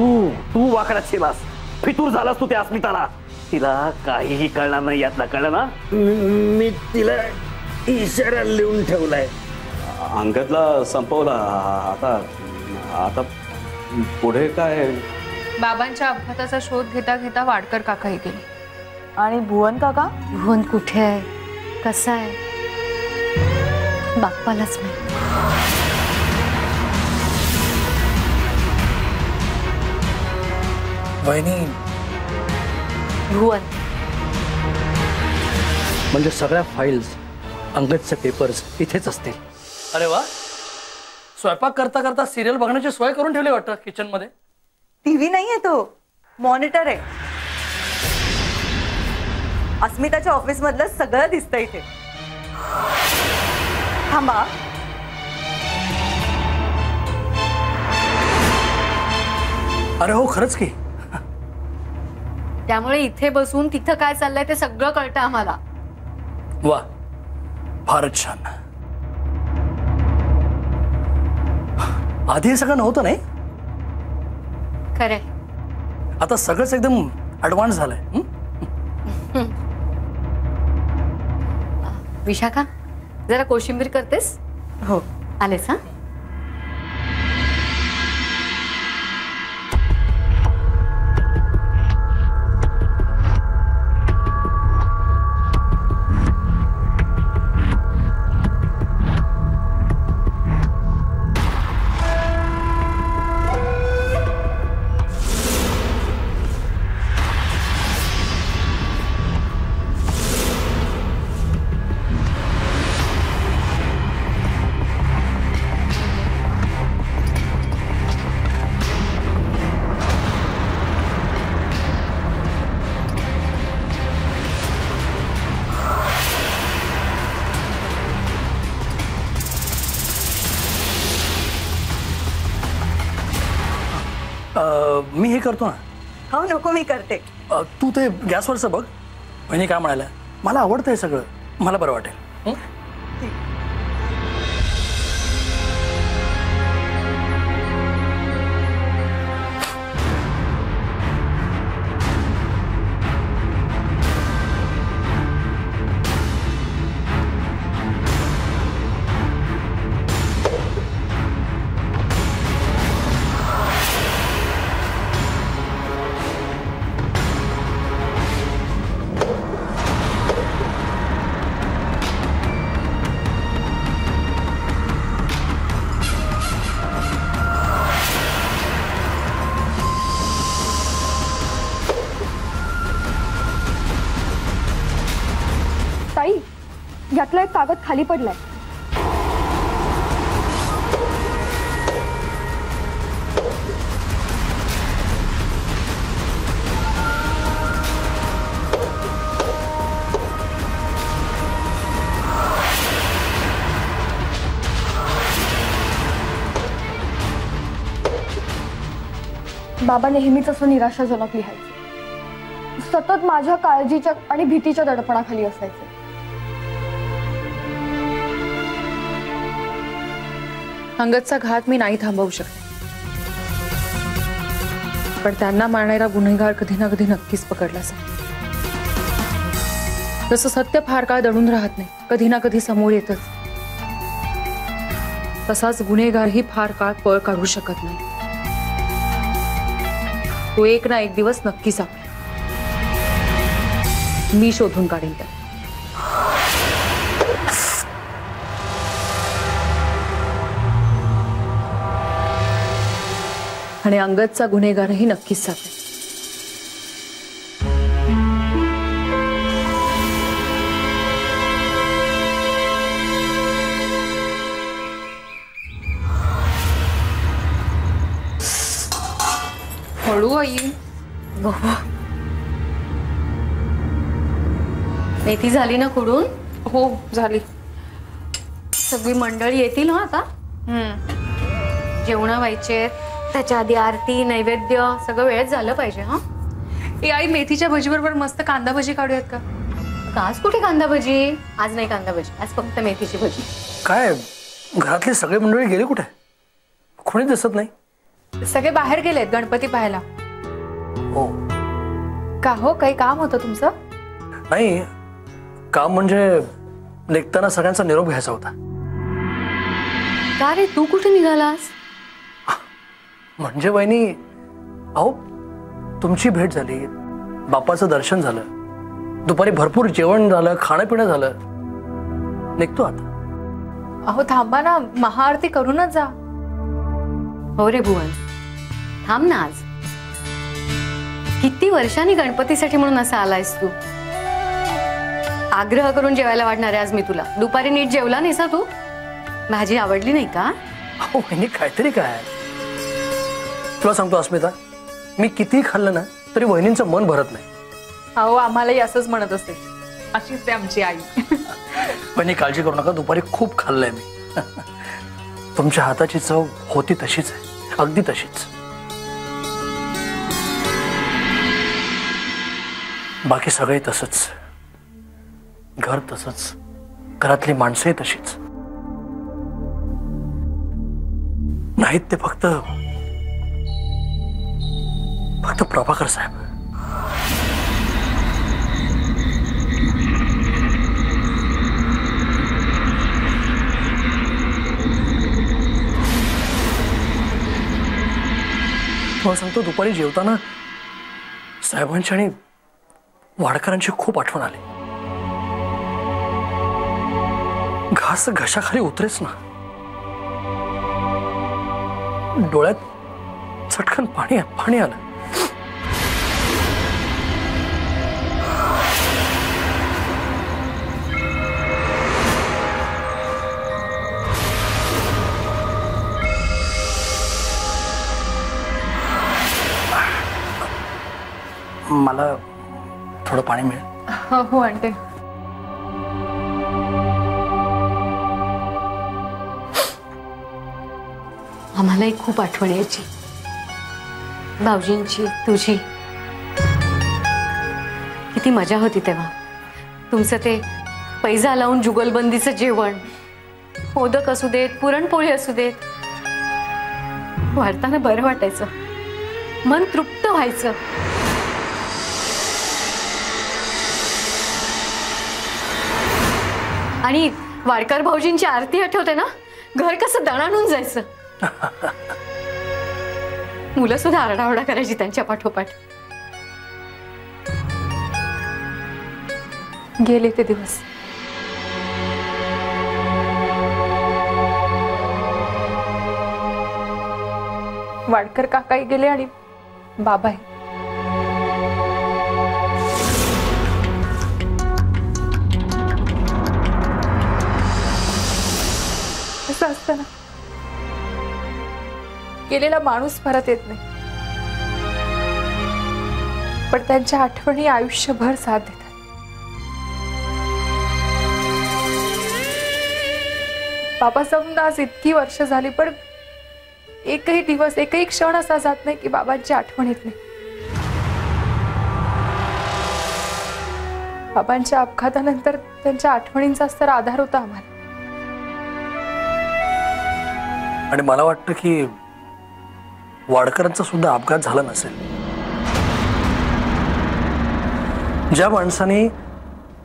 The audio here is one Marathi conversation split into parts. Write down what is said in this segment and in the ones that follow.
तू तू वाकडात शिलास, फितूर झालास तू त्या अस्मिताला. तिला काहीही कळणार नाही यातला, कळलं ना? मी तिला इशारा लिहून ठेवलाय. अंगदला संपवला. आता आता पुढे काय? बाबांच्या अपघाताचा शोध घेता घेता वाडकर काकाही गेले. आणि भुवन काका? भुवन कुठे आहे, कसा आहे, बाप्पालाच माहिती. वहिनी, भुवन म्हणजे सगळ्या फाईल्स, अंगदचे पेपर्स इथेच असतील. अरे वा, स्वयंपाक करता करता सिरियल बघण्याची सोय करून ठेवली वाटतं किचन मध्ये. टीव्ही नाहीये तो, मॉनिटर आहे. अस्मिताच्या ऑफिस मधलं सगळं दिसतं इथे. थांबा, अरे हो, खरंच की. त्यामुळे इथे बसून तिथं काय चाललंय ते सगळं कळतं आम्हाला. वा, फारच छान. आधी हे सगळं नव्हतं नाही? खरंय. आता सगळंच एकदम ऍडव्हान्स झालंय. विशाखा, जरा कोशिंबीर करतेस? हो आलेस. हा, मी हे करतो ना. हो, नको, मी करते. तू ते गॅसवरचं बघ. वहिनी काय म्हणाल्या, मला आवडतं हे सगळं, मला बरं वाटेल. यातला एक कागद खाली पडलाय. बाबा नेहमीच असं निराशाजनक लिहायचे. सतत माझ्या काळजीच्या आणि भीतीच्या दडपणाखाली असायचे. अंगदचा घात मी नाही थांबवू शकते, पण त्यांना मारणारा गुन्हेगार कधी ना कधी नक्कीच पकडला जाईल. जसं सत्य फार काळ दडून राहत नाही, कधी ना कधी समोर येतच, तसाच गुन्हेगारही फार काळ पळ काढू शकत नाही. तो एक ना एक दिवस नक्की सापडेल. मी शोधून काढेन त्याला. आणि अंगदचा गुन्हेगारही नक्कीच सापडेल. हळू आई. मेथी झाली ना कुडून? हो, झाली. सगळी मंडळी येतील ना आता. जेवणं व्हायचे, त्याच्या आधी आरती, नैवेद्य सगळं वेळेत झालं पाहिजे. हा, ए आई, मेथीच्या भजीबरोबर मस्त कांदा भजी काढूयात का? आज कुठे कांदा भजी? आज नाही कांदा भजी, आज फक्त मेथीची भजी. काय घरातली सगळी मंडळी गेली कुठे? कोणी दिसत नाही. सगळे बाहेर गेलेत गणपती पाहायला. हो. का हो, काही काम होतं तुमचं? नाही, काम म्हणजे निघताना सगळ्यांचा निरोप घ्यायचा होता. का रे, तू कुठे निघालास? म्हणजे वहिनी, अहो तुमची भेट झाली, बाप्पाचं दर्शन झालं, दुपारी भरपूर जेवण झालं, खाणं पिणं झालं, निघतो आता. अहो थांबा ना, महाआरती करूनच जा. हो रे भुवन, थांब ना. आज किती वर्षांनी गणपतीसाठी म्हणून असं आलायस तू. आग्रह करून जेवायला वाढणार आहे आज मी तुला. दुपारी नीट जेवला नाहीस तू? भाजी आवडली नाही का? अहो वहिनी, काहीतरी काय. तुला सांगतो अस्मिता, मी किती खाल्लं ना तरी वहिनींचं मन भरत नाही. अहो आम्हालाही असंच म्हणत असते. अशीच आहे आमची आई. वहिनी काळजी करू नका, दुपारी खूप खाल्लंय मी. तुमच्या हाताची चव होती तशीच आहे, अगदी तशीच. बाकी सगळे तसंच, घर तसंच, घरातली माणसंही तशीच. नाहीत ते फक्त प्रभाकर साहेब. मला सांगतो, दुपारी जेवताना साहेबांची आणि वाडकरांची खूप आठवण आली. घास घशाखाली उतरेच ना. डोळ्यात चटकन पाणी आलं. मला थोडं पाणी मिळेल? हो आणते. आम्हालाही खूप आठवण यायची, भाऊजींची, तुझी. किती मजा होती तेव्हा. तुमचं ते पैजा लावून जुगलबंदीचं जेवण, मोदक असू देत, पुरणपोळी असू देत, वाढताना बरं वाटायचं, मन तृप्त व्हायचं. आणि वाडकर भाऊजींची आरती आठवते ना, घर कसं दणाणून जायचं. मुलं सुद्धा आरडाओरडा करायची त्यांच्या पाठोपाठ. गेले ते दिवस. वाडकर काकाही गेले आणि बाबाही. असं असतं ना, गेलेला माणूस परत येत नाही, पण त्यांच्या आठवणी आयुष्यभर साथ देतात. बाबा समजा आज इतकी वर्ष झाली, पण एकही दिवस, एकही क्षण असा जात नाही की बाबांची आठवण येत नाही. बाबांच्या अपघातानंतर त्यांच्या आठवणींचाच तर आधार होता आम्हाला. आणि मला वाटतं की वाडकरांचा सुद्धा अपघात झाला नसेल. ज्या माणसाने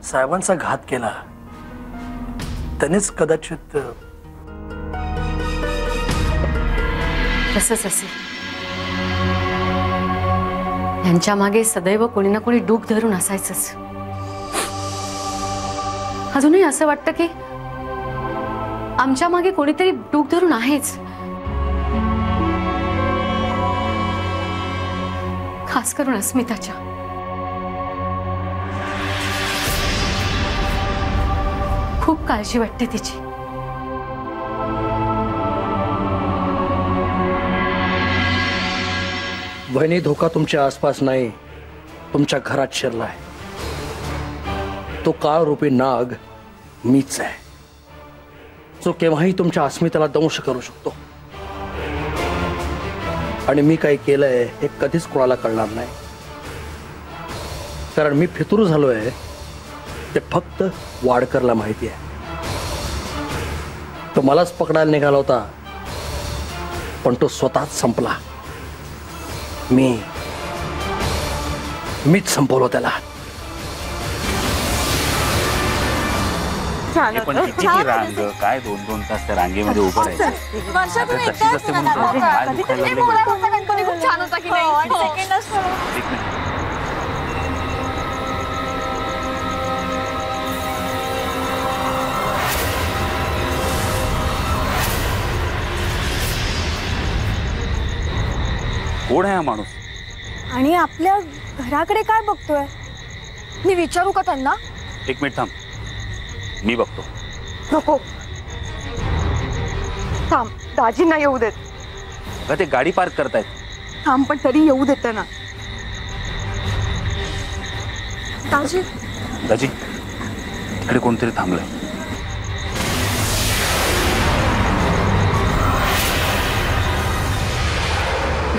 साहेबांचा घात केला त्यांनीच कदाचित. तसंच असेल. यांच्या मागे सदैव कोणी ना कोणी डूक धरून असायचंच. अजूनही असं वाटतं की आमच्या मागे कोणीतरी डूक धरून आहेच. खास करून अस्मिताच्या. खूप काळजी वाटते तिची. वहिनी, धोका तुमच्या आसपास नाही, तुमच्या घरात शिरलाय. तो काळ रूपी नाग मीच आहे, जो केव्हाही तुमच्या अस्मितेला दंश करू शकतो. आणि मी काय केलंय हे कधीच कोणाला कळणार नाही, कारण मी फितूर झालोय ते फक्त वाडकरला माहिती आहे. तो मलाच पकडायला निघाला होता, पण तो स्वतःच संपला. मीच संपवलो त्याला. पण किती रांग, काय 2-2 तास त्या रांगेमध्ये उभं राहायचं. वर्षातून तशीच एकदाच असते येणार म्हणून बाबा. पाय दुखायला लागले. गणपती खूप छान होता की हो, आणि नाही? सेकंडच ठरव. एक मिनिट. कोण आहे हा माणूस? आणि आपल्या घराकडे काय बघतोय? मी विचारू का त्यांना? एक मिनिट थांब, मी बघतो. नको थांब, दाजींना येऊ देत. का ते गाडी पार्क करतायत? थांब, पण तरी येऊ देत ना. दाजी दाजी, तिकडे कोणतरी थांबलंय.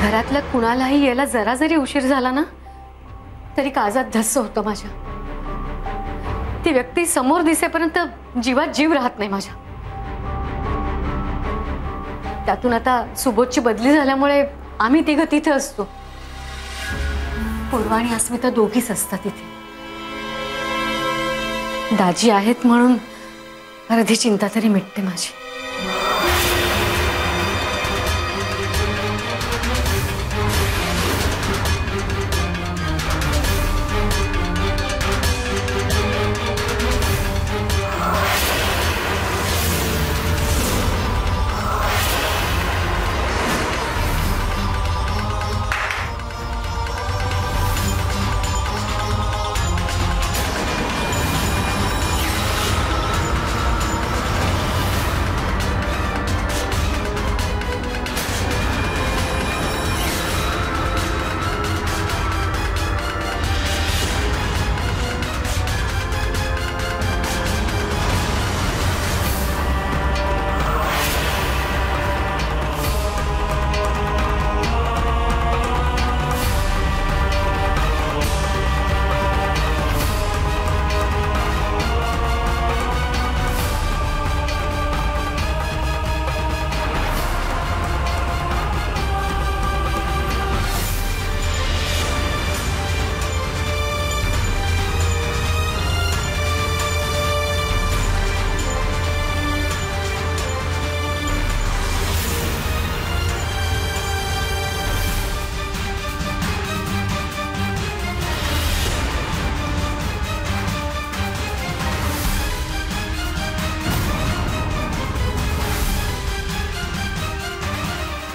घरातल्या कुणालाही यायला जरा जरी उशीर झाला ना तरी काळजात धस्स होतं माझ्या. ती व्यक्ती समोर दिसेपर्यंत जीवात जीव राहत नाही माझ्या. त्यातून आता सुबोधची बदली झाल्यामुळे आम्ही तिघं तिथे असतो. पूर्वा आणि अस्मिता दोघीच असतात तिथे. दाजी आहेत म्हणून अर्धी चिंता तरी मिटते माझी.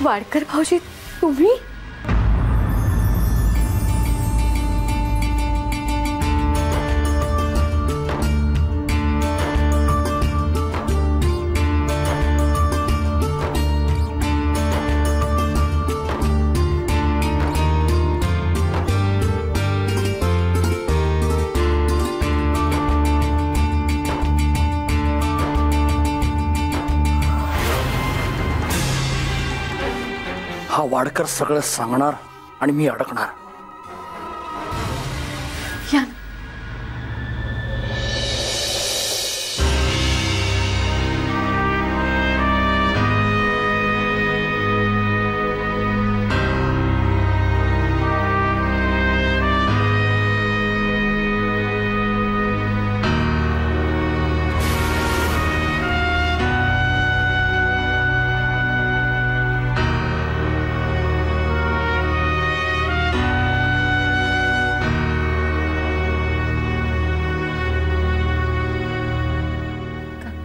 वाडकर भाऊजी, तुम्ही? हा वाडकर सगळं सांगणार आणि मी अडकणार. या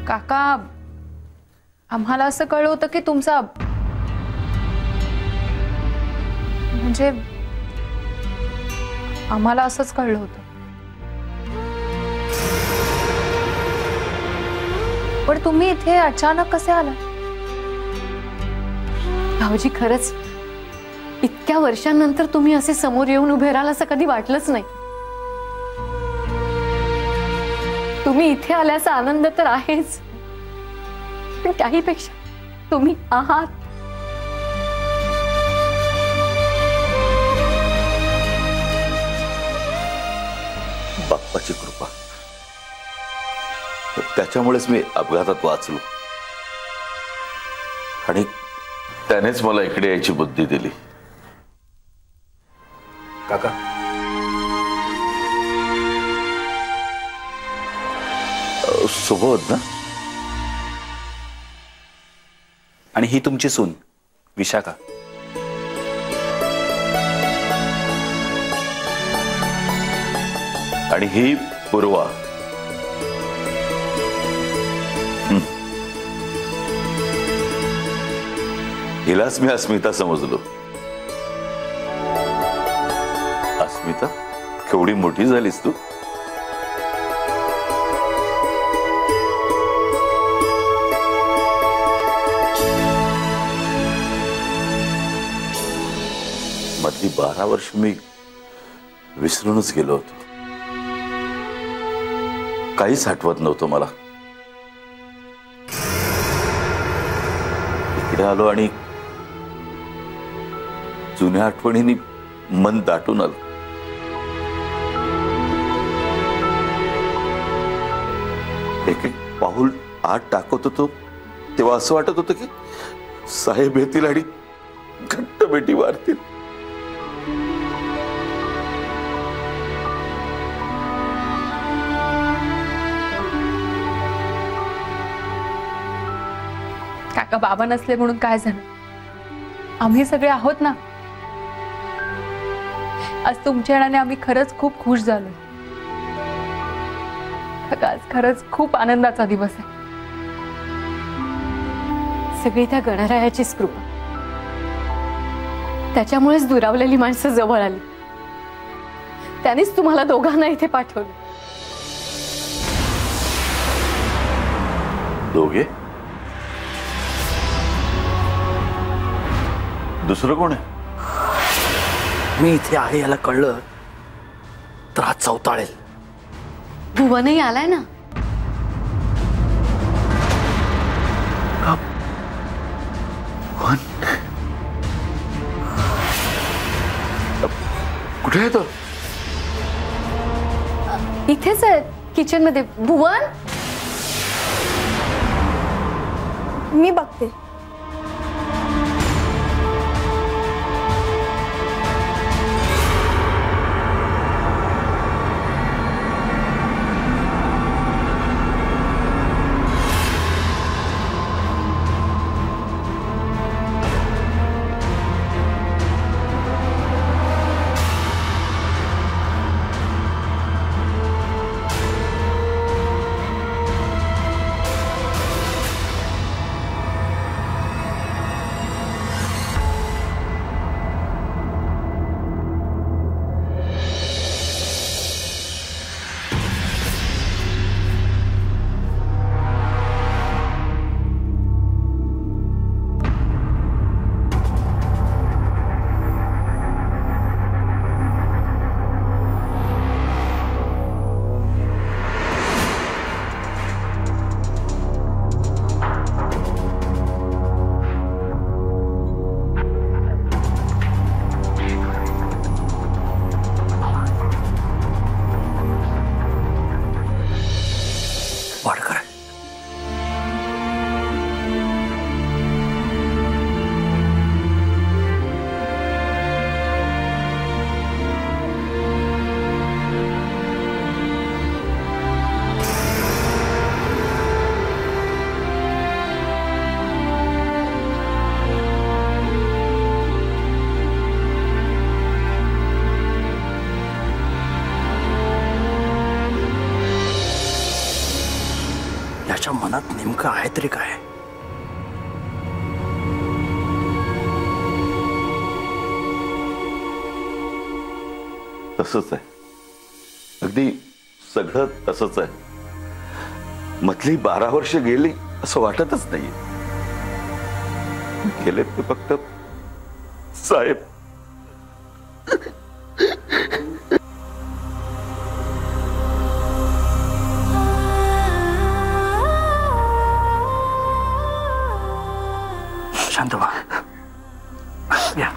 काका, आम्हाला असं कळलं होतं की तुमचा म्हणजे आम्हाला असंच कळलं होतं. पण तुम्ही इथे अचानक कसे आला? भाऊजी, खरंच इतक्या वर्षांनंतर तुम्ही असे समोर येऊन उभे राहाल असं कधी वाटलंच नाही. तुम्ही इथे आल्याचा आनंद तर आहेच, पण त्याहीपेक्षा तुम्ही आहात. बाप्पाची कृपा, त्याच्यामुळेच मी अपघातात वाचलो आणि त्यानेच मला इकडे यायची बुद्धी दिली. काका, सुबोध ना? आणि ही तुमची सून विशाखा. आणि ही पूर्वा. हिलाच मी अस्मिता समजलो. अस्मिता, केवढी मोठी झालीस तू. मधली 12 वर्ष मी विसरूनच गेलो होतो. काहीच आठवत नव्हतं मला. इकडे आलो आणि जुन्या आठवणींनी मन दाटून आलं. एक एक पाऊल आत टाकत होतो तेव्हा असं वाटत होतं की साहेब येतील आणि घट्ट मिठी मारतील. काका, बाबा नसले म्हणून काय झालं? आम्ही सगळे आहोत ना. आज तुमच्या येण्याने आम्ही खरंच खूप खुश झालो. आज खरंच खूप आनंदाचा दिवस आहे. सगळी त्या गणरायाचीच कृपा. त्याच्यामुळेच दुरावलेली माणसं जवळ आली. त्यानेच तुम्हाला दोघांना इथे पाठवलं. दोघे? दुसरं कोण आहे? मी इथे आहे याला कळलं तर हात चवताळेल. भुवनही आलाय ना. कुठे आहे तो? इथेच आहे किचन मध्ये. भुवन, मी बघते. त्याच्या मनात नेमकं आहे तरी काय? तसंच आहे, अगदी सगळं तसंच आहे. मधली 12 वर्ष गेली असं वाटतच नाही. गेले ते फक्त साहेब. शांत व्हा. या.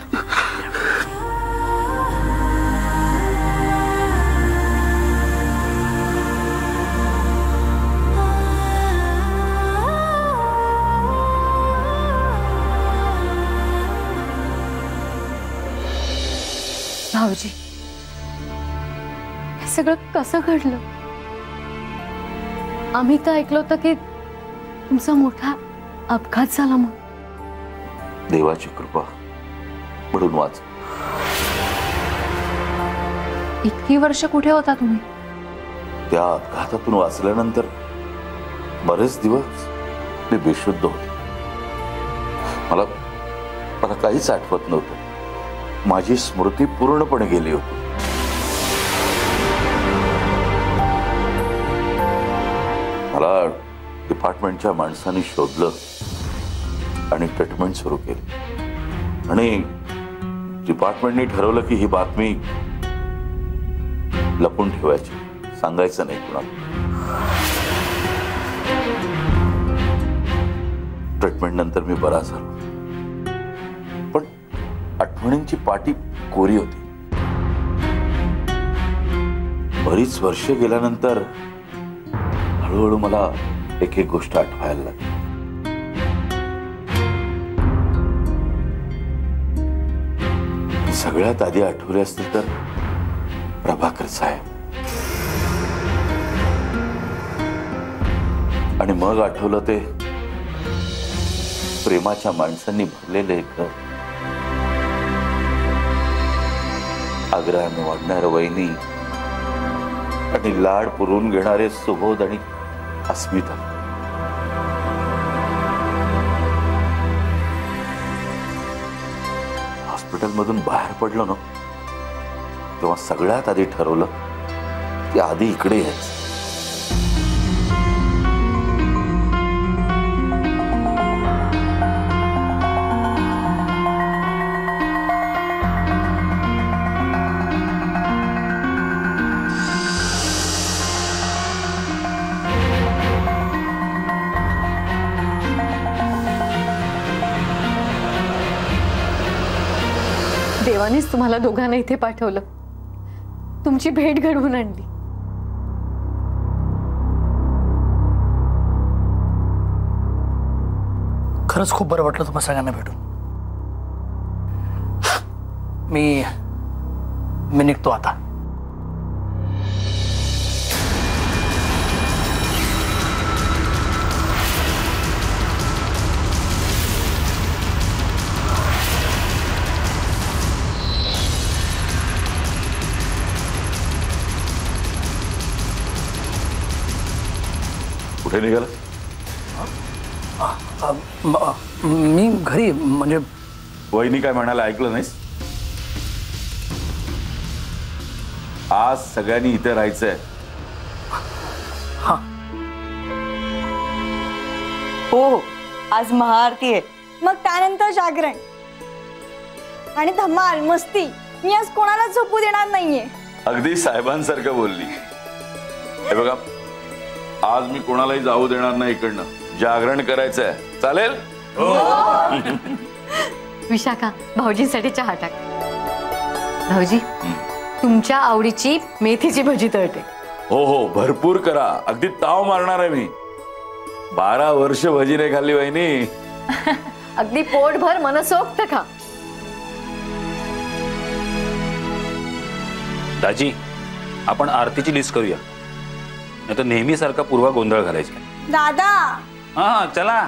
हे सगळं कसं घडलं? आम्ही तर ऐकलं होतं की तुमचा मोठा अपघात झाला मग. देवाची कृपा म्हणून वाच. इतकी वर्ष कुठे होता तुम्ही? त्या अपघातातून वाचल्यानंतर बरेच दिवस मी बेशुद्ध होते. मला काहीच आठवत नव्हतं. माझी स्मृती पूर्णपणे गेली होती. मला डिपार्टमेंटच्या माणसांनी शोधलं आणि ट्रीटमेंट सुरू केली आणि डिपार्टमेंटने ठरवलं की ही बातमी लपून ठेवायची, सांगायचं नाही कुणाला. ट्रीटमेंट नंतर मी बरा झालो, पण आठवणींची पाटी कोरी होती. बरीच वर्ष गेल्यानंतर हळूहळू मला एक एक गोष्ट आठवायला लागली. सगळ्यात आधी आठवले असतील तर प्रभाकर साहेब, आणि मग आठवलं ते प्रेमाच्या माणसांनी भरलेले घर, आग्रहाने वाढणाऱ्या वहिनी आणि लाड पुरवून घेणारे सुबोध आणि अस्मिता. हॉस्पिटलमधून बाहेर पडलो ना, तेव्हा सगळ्यात आधी ठरवलं की आधी इकडे यायचं. देवानेच तुम्हाला दोघांना इथे पाठवलं, तुमची भेट घडवून आणली. खरंच खूप बरं वाटलं तुम्हाला सगळ्यांना भेटून. मी निघतो आता. कुठे निघाला? मी घरी, म्हणजे वहिनी काय म्हणाला ऐकलं नाहीस? आज सगळ्यांनी इथे राहायचंय. हो, आज महाआरती आहे, मग त्यानंतर जागरण आणि धमाल मस्ती. मी आज कोणाला झोपू देणार नाहीये. अगदी साहेबांसारखं बोलली. हे बघा, आज मी कोणालाही जाऊ देणार नाही इकडनं. जागरण करायचंय. चालेल? विशाखा, भाऊजींसाठी चहा टाक. भाऊजी, तुमच्या आवडीची मेथीची भजी तळते. हो हो, भरपूर करा. अगदी ताव मारणार आहे मी. 12 वर्ष भजी नाही खाल्ली वहिनी. अगदी पोटभर मनसोक्त खा. दाजी, आपण आरतीची लिस्ट करूया, नाही तर नेहमी सारखा पूर्वा गोंधळ घालायचा. दादा, हा चला.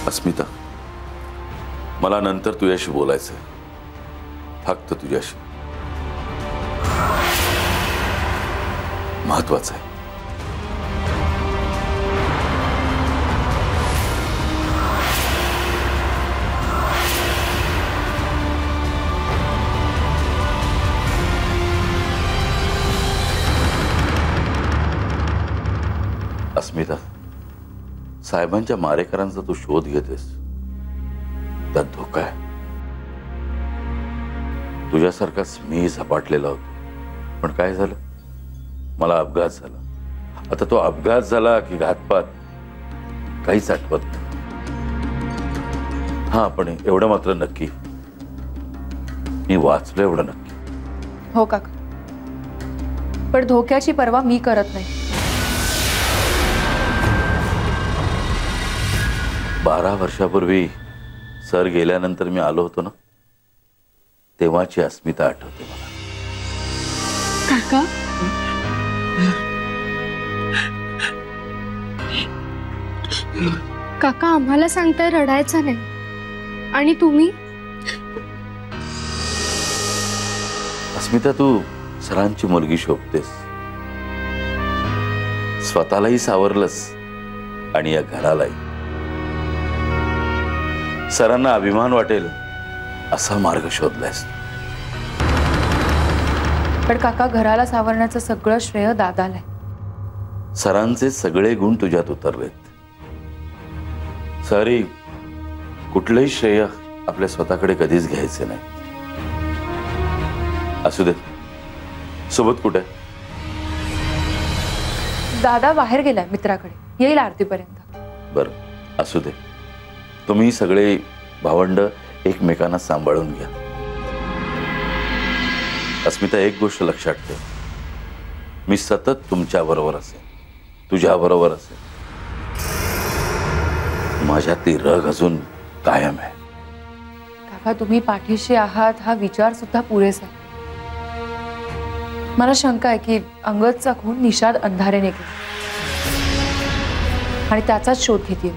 अस्मिता, मला नंतर तुझ्याशी बोलायचंय, फक्त तुझ्याशी. महत्वाचं आहे. अस्मिता, साहेबांच्या मारेकरांचा तू शोध घेतेस, त्यात धोका आहे. तुझ्यासारखाच मी झपाटलेला होतो, पण काय झालं, मला अपघात झाला. आता तो अपघात झाला की घातपात काहीच आठवत नाही. हा, पण एवढं मात्र नक्की, मी वाचलं एवढं नक्की. हो काका, पण धोक्याची पर्वा मी करत नाही. 12 वर्षापूर्वी सर गेल्यानंतर मी आलो होतो ना, तेव्हाची अस्मिता आठवते मला. काका, काका आम्हाला सांगताय रडायचं नाही. आणि तुम्ही? अस्मिता, तू सरांची मुलगी शोभतेस. स्वतःलाही सावरलंस आणि या घरालाही. सरांना अभिमान वाटेल असा मार्ग शोधलायस. पण काका, घराला सावरण्याचं सगळं श्रेय दादाला आहे. सरांचे सगळे गुण तुझ्यात उतरलेत. सरी कुठलंही श्रेय आपल्या स्वतःकडे कधीच घ्यायचे नाही. असू दे, सोबत कुठे? दादा बाहेर गेलाय मित्राकडे, येईल आरतीपर्यंत. बरं, असू दे. तुम्ही सगळे भावंड एकमेकांना सांभाळून घ्या. अस्मिता, एक गोष्ट लक्षात ठेव, मी सतत तुमच्या बरोबर असेन, तुझ्या बरोबर असेन. माझ्यातली रग अजून कायम आहे. काका, तुम्ही पाठीशी आहात हा विचार सुद्धा पुरेसा आहे. मला शंका आहे की अंगदचा खून निषाद अंधारेने केला आणि त्याचाच शोध घेते.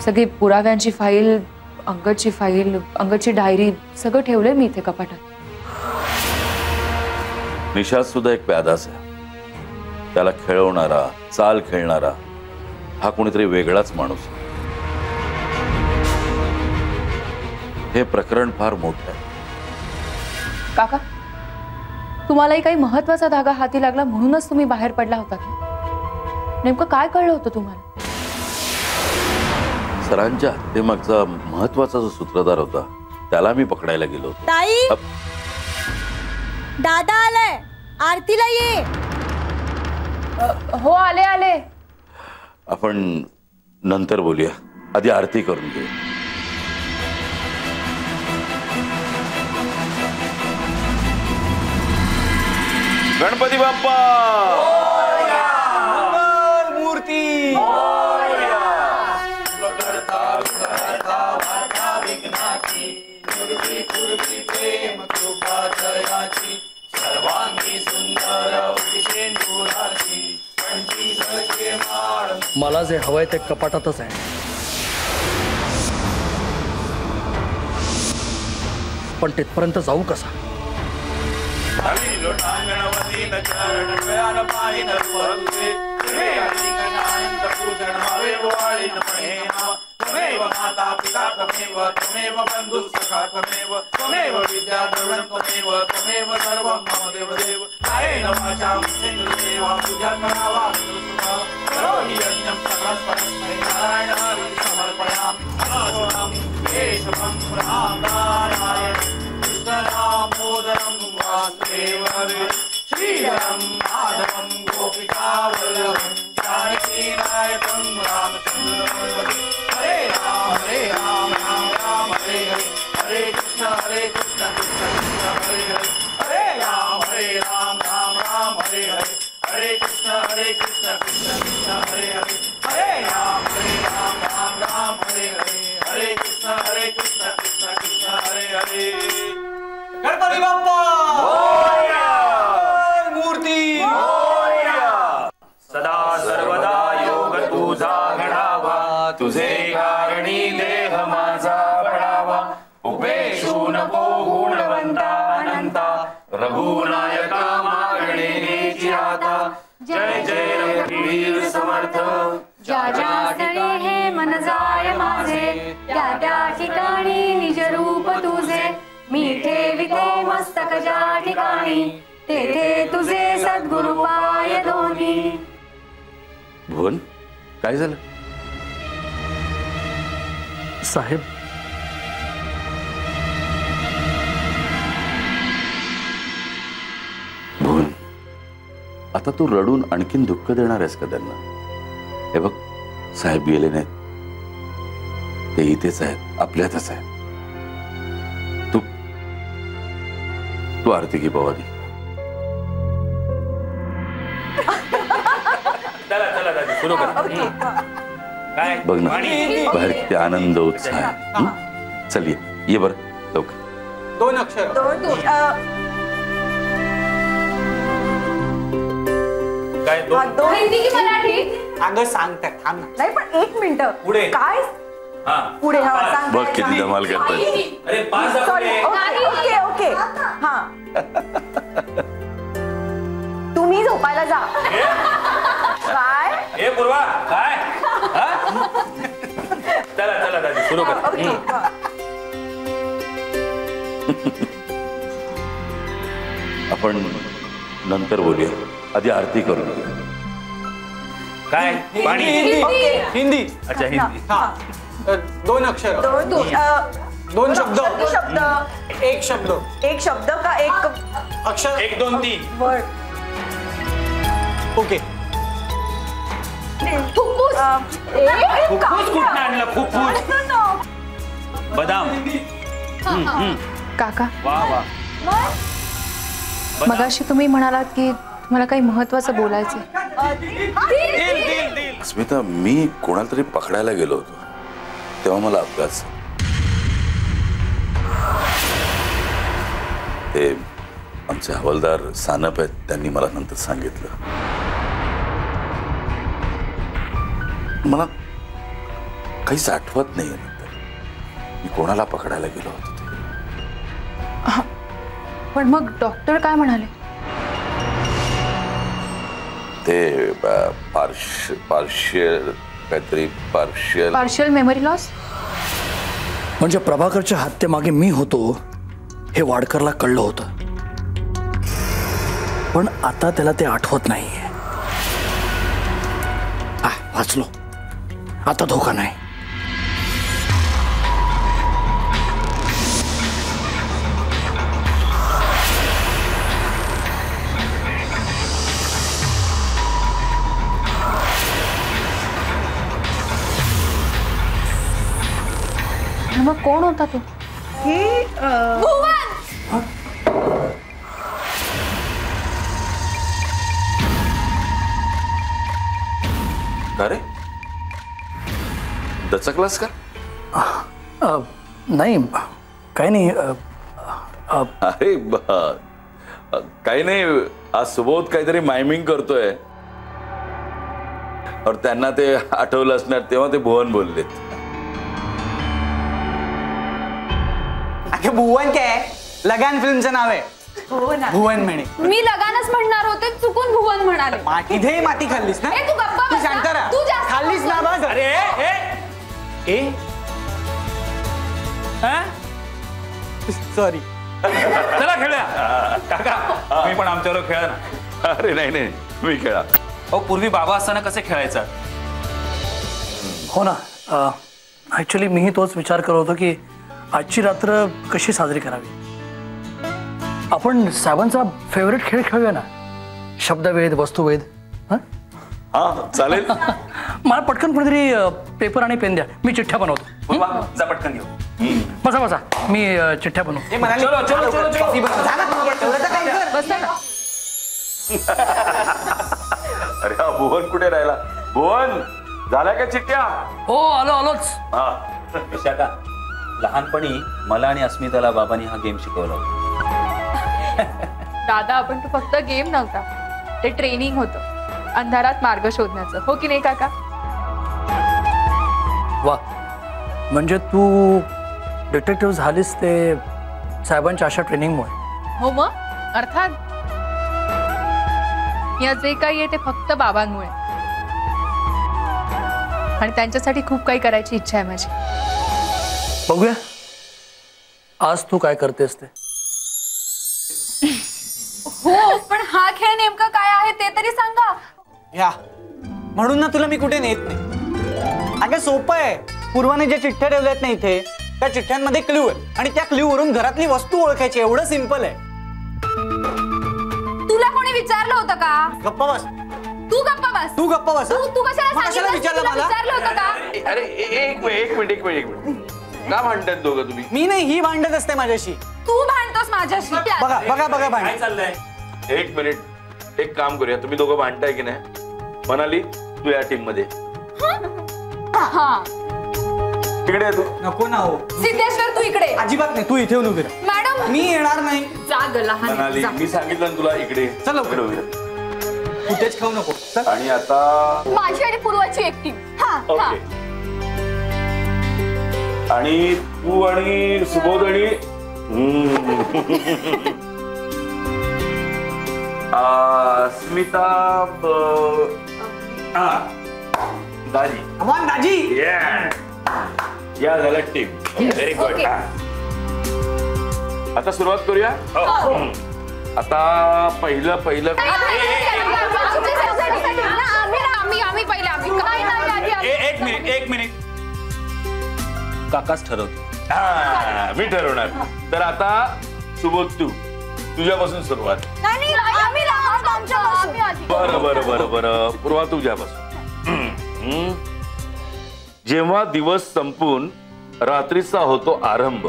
सगळी पुराव्यांची फाईल, अंगदची डायरी सगळं ठेवलंय मी इथे कपाटात. निषाद सुद्धा एक प्यादाच आहे. त्याला खेळवणारा, चाल खेळणारा हा कोणीतरी वेगळाच माणूस. हे प्रकरण फार मोठं आहे. काका, तुम्हालाही काही महत्वाचा धागा हाती लागला म्हणूनच तुम्ही बाहेर पडला होता की? नेमकं काय कळलं होतं तुम्हाला? सरांच्या हत्येमागचा महत्वाचा जो सूत्रधार होता त्याला मी पकडायला गेलो होतो. ताई, दादा आलाय, आरतीला ये. हो, आले आले. आपण नंतर बोलूया, आधी आरती करून घेऊ. गणपती बाप्पा मूर्ती मला जे हवंय ते कपाटातच आहे. पण तिथपर्यंत जाऊ कसा? त्वमेव माता पिता त्वमेव त्वमेव बंधुः सखा त्वमेव त्वमेव विद्या द्रविणं त्वमेव त्वमेव सर्वं मम देवदेव कायेन वाचा मनसेन्द्रियेण वा पूजयामि वा करोमि यज्ञं सकलस्परस्मै नारायण हरि समर्पयामि अनशोणं केशवं रामनारायण कृष्णदामोदरं वासुदेवं श्रीधरं माधवं गोपिकावल्लभं जानकीनायकं रामचन्द्रं हरे राम राम राम हरे हरे हरे कृष्ण कृष्ण कृष्ण हरे हरे हरे राम राम हरे हरे हरे कृष्ण कृष्ण कृष्ण हरे हरे हरे राम राम हरे हरे हरे कृष्ण कृष्ण कृष्ण हरे हरे. गणपती बाप्पा मोरया, मूर्ती मोरया. सदा सर्वदा योग तुझा घडावा, तुझे कारणी देह माझा बढावा. उपेशू नको गुणवंता अनंता, रघुनायका मागणेची आता. जय जय रघुवीर समर्थ. ज्या ज्या स्थळी हे मन जाय माझे, त्या त्या ठिकाणी निज रूप तुझे. मी ठेविते मस्तक ज्या ठिकाणी, तेथे तुझे सद्गुरु पाय दोन्ही. भुवन, काय झालं? साहेब, भुवन, आता तू रडून आणखीन दुःख देणार आहेस का त्यांना? हे बघ, साहेब गेले नाहीत, ते इथेच आहेत, आपल्यातच आहेत. तू तू आरती घे भवानी. चला चला दादी सुरू कर. काय बघ ना बाहेर किती आनंद उत्साह आहे. चल ये बरं लवकर. 2 अक्षर. काय हिंदी की मराठी? अगं सांगतात थांब ना. नाही पण 1 मिनिट. पुढे. काय हा पुढे सांग. बघ किती धमाल करतात. अरे 5 सॉरी. Okay okay. हा तुम्ही झोपायला जा. काय हे पूर्वा काय चला चला दादी सुरू कर. आपण नंतर बोलूया. आधी आरती करू. काय पाणी. हिंदी. अच्छा हिंदी. हा 2 अक्षर. 2 शब्द. शब्द. 1 शब्द. 1 शब्द का 1 अक्षर. 1 2 3. वर्ड. ओके. फुफ्फुस. फुफ्फुस कुठं आणलं. फुफ्फुस बदाम. काका वा वा. मगाशी तुम्ही म्हणालात की तुम्हाला काही महत्वाचं बोलायचं. अस्मिता मी कोणाला तरी पकडायला गेलो होतो तेव्हा मला अपघात. ते आमचे हवालदार सानप आहेत त्यांनी मला नंतर सांगितलं. मला काहीच आठवत नाही नंतर मी कोणाला पकडायला गेलो होतो पण मग डॉक्टर काय म्हणाले. ते पार्शियल काहीतरी पार्शियल मेमरी लॉस. म्हणजे प्रभाकरच्या हत्येमागे मी होतो हे वाडकरला कळलं होतं पण आता त्याला ते आठवत नाहीये. वाचलो. आता धोका नाही. मग कोण होता तो. अरे दचकलास का. नाही काही नाही. अरे काही नाही. आज सुबोध काहीतरी मायमिंग करतोय और त्यांना ते आठवलं असणार तेव्हा ते भुवन बोललेत. भुवन काय लगान फिल्मचं नाव आहे. भुवन म्हणे. मी लगानच म्हणणार होते चुकून भुवन म्हणाले. इथे माती खाल्लीस ना. तू गप्पा तू बस शांत ना. राहा. तू जास्त खाल्लीस ना बस. अरे सॉरी. चला खेळूया. काका मी पण आमच्यावर खेळा ना. अरे नाही नाही मी खेळा. अहो पूर्वी बाबा असताना कसे खेळायचा. हो ना. ऍक्च्युली मीही तोच विचार करत होतो की आजची रात्र कशी साजरी करावी. आपण साहेबांचा फेवरेट खेळ खेळूया ना. शब्दवेध वस्तुवेध. हा चालेल. मला पटकन कोणीतरी पेपर आणि पेन द्या. मी चिठ्ठ्या बनवतो. पूर्वा जा पटकन घेऊ. बसा बसा मी चिठ्ठ्या बनवतो. चलो चलो चलो अरे हा भुवन कुठे राहिला. भुवन झाला का चिठ्ठ्या. हो आलो आलोच. विशाखा लहानपणी मला आणि अस्मिताला बाबांनी हा गेम शिकवला होता. दादा आपण तो फक्त गेम नव्हता ते ट्रेनिंग होतं. अंधारात मार्ग शोधण्याचं. हो की नाही काका. वा म्हणजे तू डिटेक्टिव्ह झालीस ते साहेबांच्या अशा ट्रेनिंगमुळे. हो मग अर्थात या जे काही आहे ते फक्त बाबांमुळे आणि त्यांच्यासाठी खूप काही करायची इच्छा आहे माझी. बघूया आज तू काय करतेस ते. हो पण हा खेळ नेमका काय आहे ते तरी सांगा. या म्हणून ना तुला मी कुठे नेत नाही. अगं सोपं आहे. पूर्वाने ज्या चिठ्ठ्या ठेवल्यात ना इथे त्या चिठ्ठ्यांमध्ये क्ल्यू आहे आणि त्या क्ल्यू वरून घरातली वस्तू ओळखायची. एवढं सिंपल आहे. तुला कोणी विचारलं होतं का. गप्पा बस. तू गप्पा बस. तू गप्पा बस. तू कशाला मग कशाला सांगितलं. विचारलं तुला मला. विचारलं होतं का. अरे एक मिनिट का भांडतात दोघं तुम्ही. मी नाही ही भांडत असते माझ्याशी. तू भांडतो नकोस माझ्याशी. बघा बघा बघा भांडण. काय चाललंय? एक मिनिट, एक काम करूया. तुम्ही दोघं भांडताय की नाही? मनाली, तू या टीम मध्ये हा तिकडे आहे तू. नको ना हो. सिद्धेश्वर तू इकडे. अजिबात नाही, तू इथे येऊन उभी राहा. मॅडम मी येणार नाही. जा ग लहान मनाली, जा. मी सांगितलं ना तुला इकडे. चल लवकर. इकडे उभी राहा. कुठेच खाऊ नको. चल. आणि आता माझी आणि पूर्वाची एक टीम. ओके. आणि तू आणि सुबोध आणि स्मिता दाजी. अमन दाजी. या झालं टीम. Very good. आता सुरुवात करूया. आता पहिलं आम्ही पहिले एक मिनिट काकाच ठरवतो. मी ठरवणार. तर आता सुबोध तुझ्यापासून सुरुवात. बरं पूर्वा तुझ्यापासून. जेव्हा दिवस संपून रात्रीचा होतो आरंभ,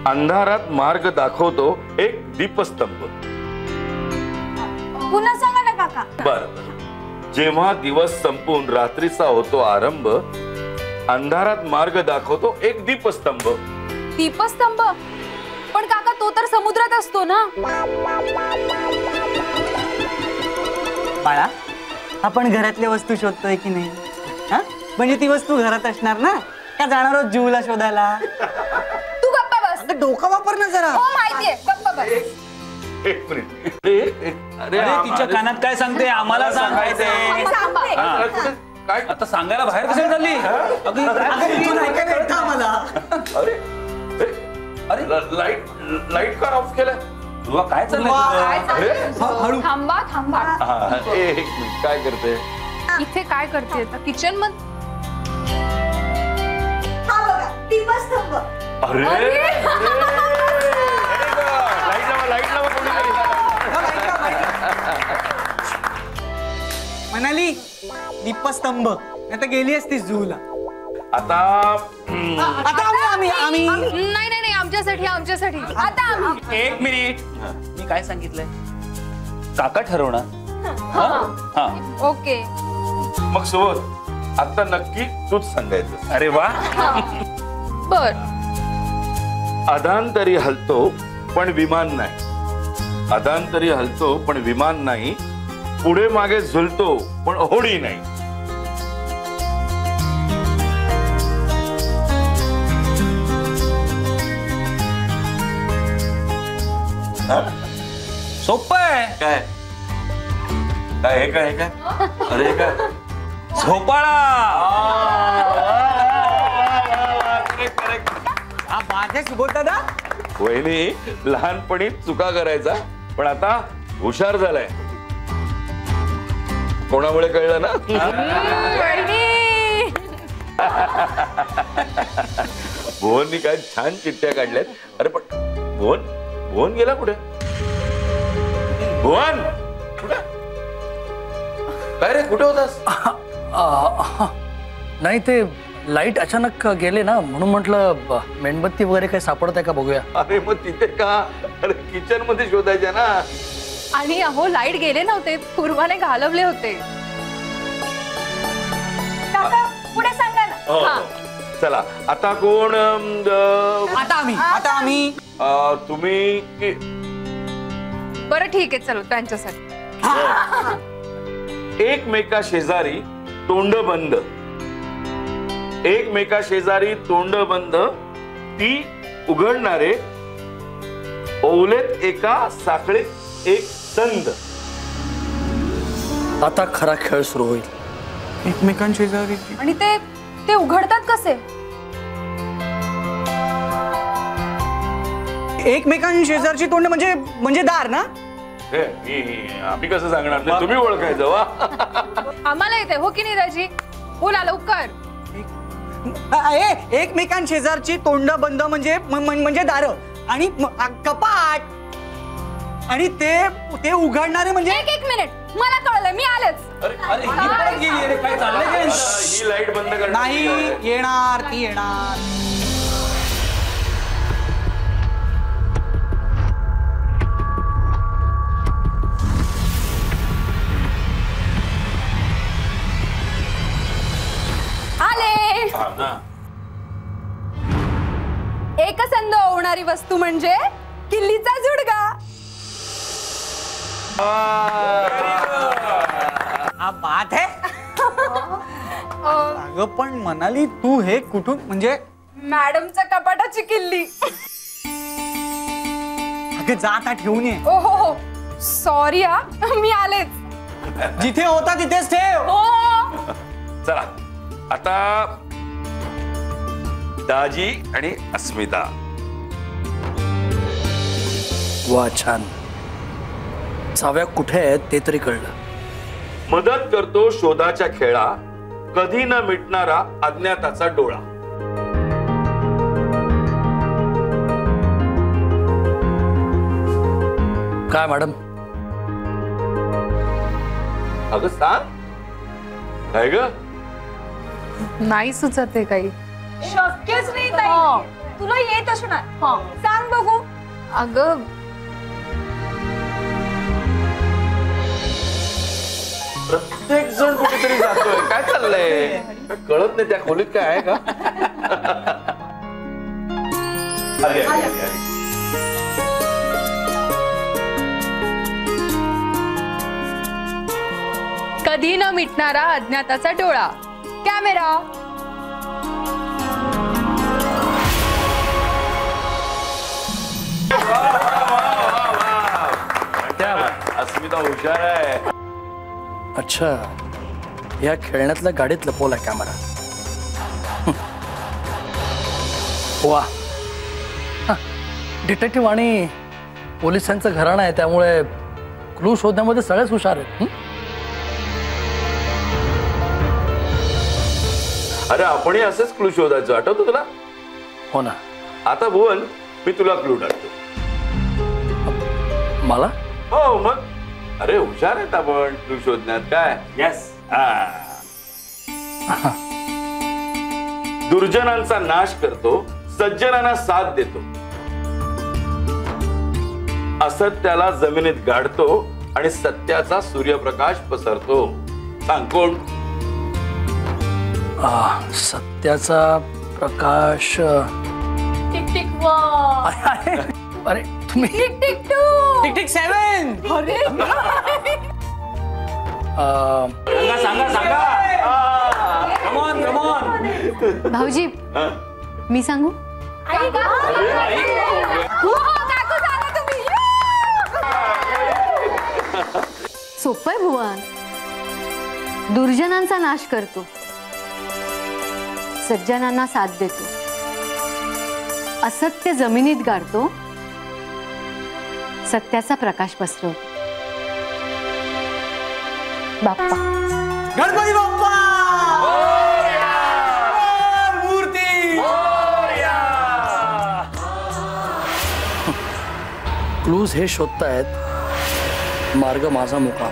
अंधारात मार्ग दाखवतो एक दीपस्तंभ. पुन्हा सांगा ना काका. बर. जेव्हा दिवस संपून रात्रीचा होतो आरंभ, अंधारात मार्ग दाखवतो एक दीपस्तंभ. दीपस्तंभ? पण काका तो तर समुद्रात असतो ना. बाळा, आपण घरातल्या वस्तू शोधतोय की नाही? हा? म्हणजे ती वस्तू घरात असणार ना, का जाणार आहोत जूला शोधायला? तू गप्पा बस. आता डोकं वापर ना जरा. हो माहितीये, गप्पा बस. एक मिनिट. अरे तिच्या कानात काय सांगते आम्हाला सांगायचंय. मी सांगते. काय आता सांगायला बाहेर कशाला चालली? अगं, इथून ऐकायला येतं आम्हाला. अरे अरे लाईट का ऑफ केलं? तुला काय चाललंय काय तुझं? चाललंय? हळू. थांबा थांबा. एक मिनिट, काय करते? इथे काय करते किचन मध्ये? हा बघा, दीपस्तंभ. अरे लाईट लावा कोणीतरी. म्हणाली दीपस्तंभ. आता गेली असतीस जूला. आता आता आम्ही नाही नाही नाही, आमच्यासाठी आता आम्ही. एक मिनिट. मी काय सांगितलंय? काका ठरवणार. हा. ओके. मग सुबोध, आता नक्की तूच सांगायचं. अरे वा. बर. अधांतरी हलतो पण विमान नाही. अधांतरी हलतो पण विमान नाही. पुढे मागे झुलतो पण होडी नाही. सोपं आहे. काय काय हे काय अरे हे काय? झोपाळा. हा माझे सुबोध दादा. वहिनी लहानपणी चुका करायचा, पण आता हुशार झालाय. कोणामुळे कळलं ना? भुवननी काय छान चिठ्ठ्या काढल्यात. अरे पण भुवन गेला कुठे? भुवन कुठे? काय रे, कुठे होतास? नाही, ते लाईट अचानक गेले ना, म्हणून म्हटलं मेणबत्ती वगैरे काही सापडत आहे का बघूया. अरे मग तिथे का? अरे किचन मध्ये शोधायच्या ना. आणि अहो लाईट गेले नव्हते, पूर्वाने घालवले होते. काका पुढे सांगा ना. हा. चला आता कोण? आता आम्ही तुम्ही की बरं ठीक आहे, चलो त्यांच्यासाठी. एकमेका शेजारी तोंड बंद. एकमेका शेजारी तोंड बंद, ती उघडणारे ओवलेत एका साखळीत एक संद. आता खरा खेळ सुरू होईल. एकमेकांशेजारी. आणि ते उघडतात कसे? एकमेकांशेजारची तोंड म्हणजे दार ना. आम्ही कसं सांगणार? ते तुम्ही ओळखायचं. वा, आम्हाला येते हो की नाही दाजी? बोला लवकर. एकमेकांशेजारची तोंड बंद म्हणजे दार आणि कपाट. आणि ते उघडणारे म्हणजे. एक मिनिट, मला कळलंय, मी आलेच. अरे ही परत गेली. अरे काय चाललंय काय? ही लाईट बंद कर. नाही येणार, ती येणार. एकसंध होणारी वस्तू म्हणजे किल्लीचा झुडगा. हा बात आहे. अगं पण मनाली तू हे कुठून म्हणजे? मॅडमच्या कपाटाची किल्ली. अगं जा आता ठेवून ये. ओ हो सॉरी हा, मी आलेच. जिथे होता तिथेच ठेव. हो. चला आता दाजी आणि अस्मिता. वा छान. चाव्या कुठे आहेत ते तरी कळलं. मदत करतो शोधाच्या खेळा, कधी न मिटणारा अज्ञाताचा डोळा. काय मॅडम? अगं सांग काय ग? नाही सुचत आहे काही. शक्यच नाही ताई. तुला येत असणार. सांग बघू. अगं प्रत्येक जण कुठेतरी जातोय. काय चाललंय? काय कळत नाही. त्या खोलीत काय आहे का? अरे, अरे, अरे, अरे. कधी न मिटणारा अज्ञाताचा डोळा. कॅमेरा. अस्मिता हुशार आहे. अच्छा, या खेळण्यातल्या गाडीत लपवला कॅमेरा. वा. डिटेक्टिव्ह आणि पोलिसांचं घराणं आहे त्यामुळे क्लू शोधण्यामध्ये सगळेच हुशार आहेत. अरे आपणही असेच क्लू शोधायचो, आठवतो तुला? हो ना. आता भुवन मी तुला क्लू टाकतो. मला? हो मग. अरे हुशार आहेत आपण क्लू शोधण्यात. काय? येस. दुर्जनांचा नाश करतो, सज्जनांना साथ देतो, असत्याला जमिनीत गाडतो आणि सत्याचा सूर्यप्रकाश पसरतो. सांग कोण? सत्याचा प्रकाश. Tick tick one. अरे तुम्ही tick tick two. Tick tick 7. अरे सांगा सांगा. Come on come on. भाऊजी मी सांगू? आई का? हो काकू सांगा तुम्ही. सोपं आहे भुवन. दुर्जनांचा नाश करतो, सज्जनांना साथ देतो, असत्य जमिनीत गाडतो, सत्याचा प्रकाश पसरवतो. बाप्पा. गणपती बाप्पा. मूर्ती. क्लूज हे शोधतायत, मार्ग माझा मोकळा.